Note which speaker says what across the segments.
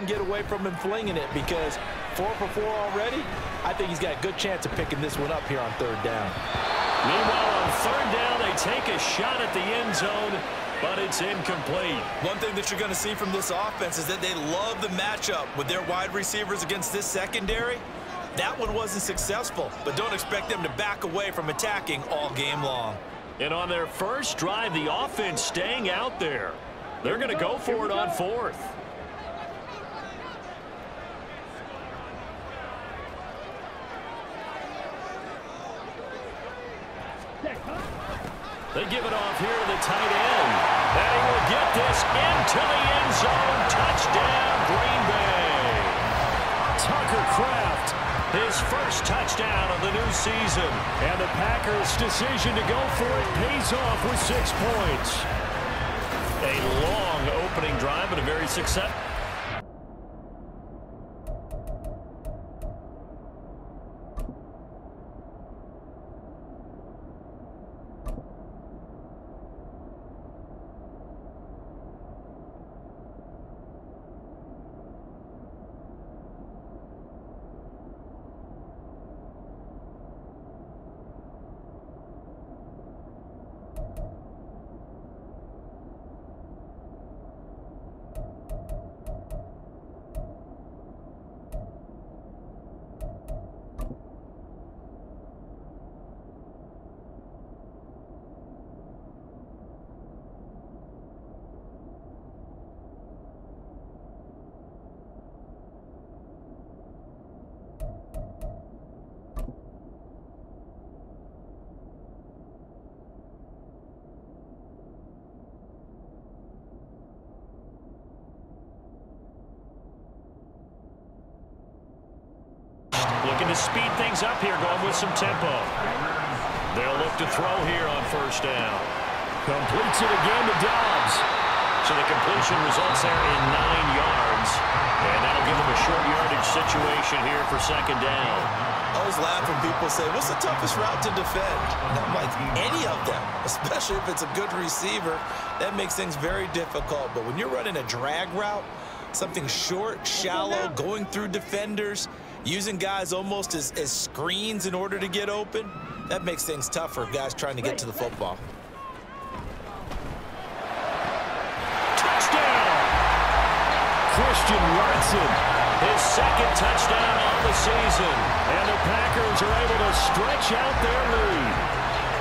Speaker 1: Get away from him flinging it, because 4 for 4 already. I think he's got a good chance of picking this one up here on 3rd down.
Speaker 2: Meanwhile, on 3rd down, they take a shot at the end zone, but it's incomplete.
Speaker 1: One thing that you're going to see from this offense is that they love the matchup with their wide receivers against this secondary. That one wasn't successful, but don't expect them to back away from attacking all game long.
Speaker 2: And on their first drive, the offense staying out there. They're going to go for it on 4th. They give it off here to the tight end. And he will get this into the end zone. Touchdown, Green Bay. Tucker Kraft, his first touchdown of the new season. And the Packers' decision to go for it pays off with 6 points. A long opening drive, but a very successful. Looking to speed things up here, going with some tempo. They'll look to throw here on 1st down. Completes it again to Dobbs. So the completion results there in 9 yards. And that'll give them a short yardage situation here for 2nd down.
Speaker 1: I always laugh when people say, what's the toughest route to defend? And I'm like, any of them, especially if it's a good receiver. That makes things very difficult. But when you're running a drag route, something short, shallow, going through defenders, using guys almost as screens in order to get open, that makes things tough for guys trying to get to the football.
Speaker 2: Touchdown! Christian Watson, his 2nd touchdown on the season. And the Packers are able to stretch out their lead.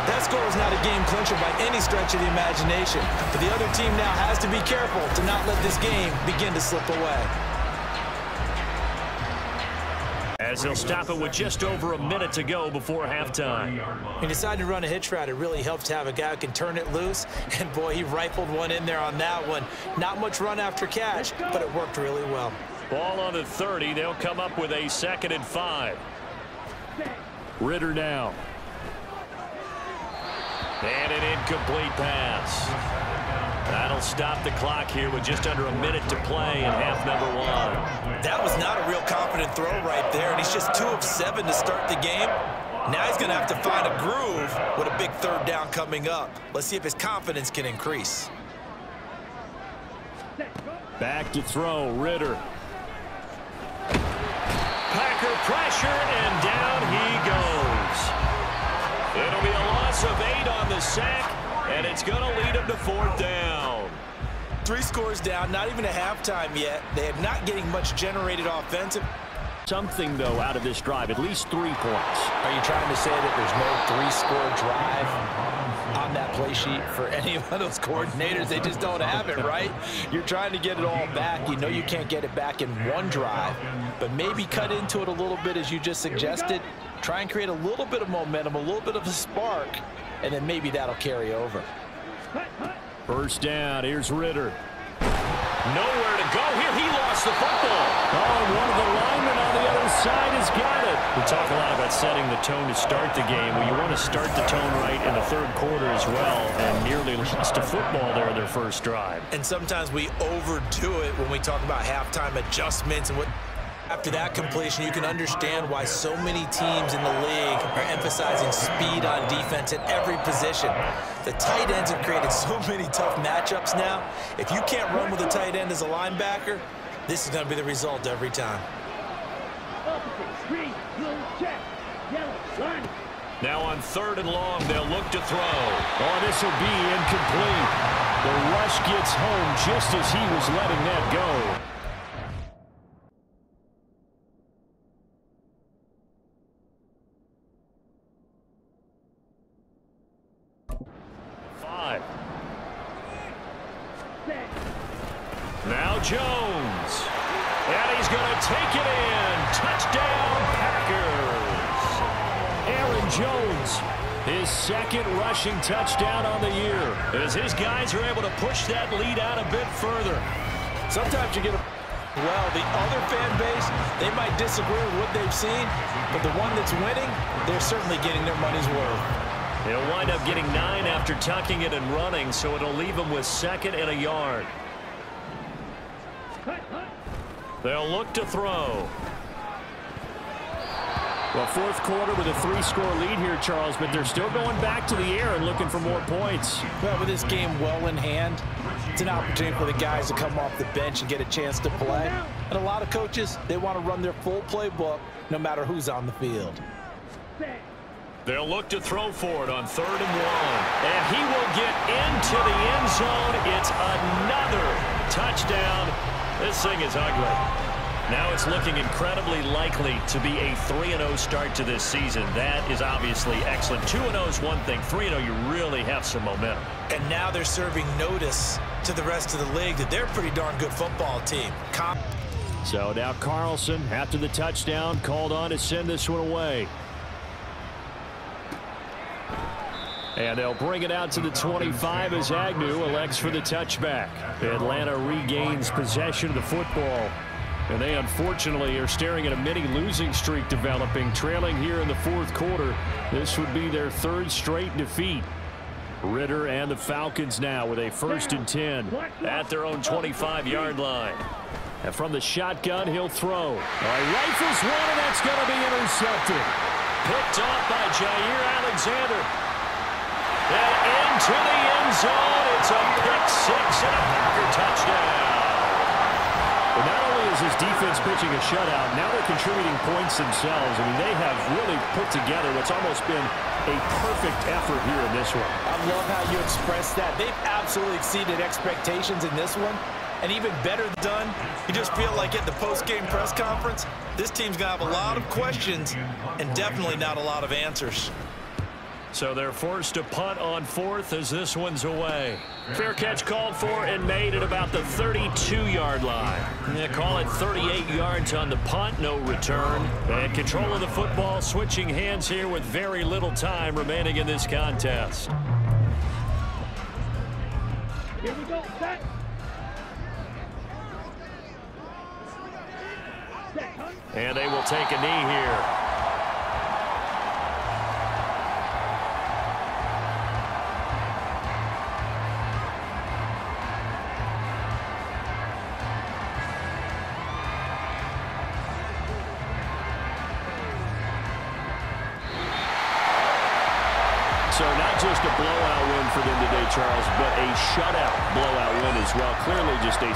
Speaker 1: That score is not a game clincher by any stretch of the imagination. But the other team now has to be careful to not let this game begin to slip away.
Speaker 2: As they'll stop it with just over a minute to go before halftime.
Speaker 1: He decided to run a hitch route. It really helps to have a guy who can turn it loose. And, boy, he rifled one in there on that one. Not much run after catch, but it worked really well.
Speaker 2: Ball on the 30. They'll come up with a 2nd and 5. Ritter now. And an incomplete pass. That'll stop the clock here with just under a minute to play in half number 1.
Speaker 1: That was not a real confident throw right there, and he's just 2 of 7 to start the game. Now he's going to have to find a groove with a big 3rd down coming up. Let's see if his confidence can increase.
Speaker 2: Back to throw, Ritter. Packer pressure, and down he goes. It'll be a loss of 8 on the sack, and it's going to lead him to 4th down.
Speaker 1: 3 scores down, not even a halftime yet. They are not getting much generated offensive.
Speaker 2: Something, though, out of this drive, at least 3 points.
Speaker 1: Are you trying to say that there's no 3-score drive on that play sheet for any of those coordinators? They just don't have it, right? You're trying to get it all back. You know you can't get it back in 1 drive, but maybe cut into it a little bit as you just suggested. Try and create a little bit of momentum, a little bit of a spark, and then maybe that'll carry over.
Speaker 2: 1st down, here's Ritter. Nowhere to go here. He lost the football. Oh, and one of the linemen on the other side has got it. We talk a lot about setting the tone to start the game. Well, you want to start the tone right in the 3rd quarter as well, and nearly lost to football there in their first drive.
Speaker 1: And sometimes we overdo it when we talk about halftime adjustments and what. After that completion, you can understand why so many teams in the league are emphasizing speed on defense at every position. The tight ends have created so many tough matchups now. If you can't run with a tight end as a linebacker, This is going to be the result every time.
Speaker 2: Now on 3rd and long, they'll look to throw. Oh, this will be incomplete. The rush gets home just as he was letting that go. Now Jones. And he's going to take it in. Touchdown, Packers. Aaron Jones, his 2nd rushing touchdown on the year, as his guys are able to push that lead out a bit further.
Speaker 1: Sometimes you get a... Well, the other fan base, they might disagree with what they've seen, but the one that's winning, they're certainly getting their money's worth.
Speaker 2: He'll wind up getting 9 after tucking it and running, so it'll leave him with 2nd and a yard. They'll look to throw. Well, 4th quarter with a 3-score lead here, Charles, but they're still going back to the air and looking for more points.
Speaker 1: Well, with this game well in hand, it's an opportunity for the guys to come off the bench and get a chance to play. And a lot of coaches, they want to run their full playbook no matter who's on the field.
Speaker 2: They'll look to throw for it on 3rd and 1. And he will get into the end zone. It's another touchdown. This thing is ugly. Now it's looking incredibly likely to be a 3-0 start to this season. That is obviously excellent. 2-0 is one thing. 3-0, you really have some momentum.
Speaker 1: And now they're serving notice to the rest of the league that they're a pretty darn good football team.
Speaker 2: So now Carlson, after the touchdown, called on to send this one away. And they'll bring it out to the 25 as Agnew elects for the touchback. Atlanta regains possession of the football. And they unfortunately are staring at a mini losing streak developing, trailing here in the 4th quarter. This would be their 3rd straight defeat. Ritter and the Falcons now with a 1st and 10 at their own 25-yard line. And from the shotgun, he'll throw. Rifles one, and that's going to be intercepted. Picked off by Jair Alexander. And into the end zone. It's a pick 6 and a Packer touchdown. But not only is his defense pitching a shutout, now they're contributing points themselves. I mean, they have really put together what's almost been a perfect effort here in this one.
Speaker 1: I love how you express that. They've absolutely exceeded expectations in this one. And even better done, you just feel like at the post-game press conference, this team's going to have a lot of questions and definitely not a lot of answers.
Speaker 2: So they're forced to punt on 4th as this one's away. Fair catch called for and made at about the 32-yard line. Yeah, call it 38 yards on the punt, no return. And control of the football switching hands here with very little time remaining in this contest.
Speaker 3: Here we go, set.
Speaker 2: And they will take a knee here. So not just a blowout win for them today, Charles, but a shutout blowout win as well. Clearly just a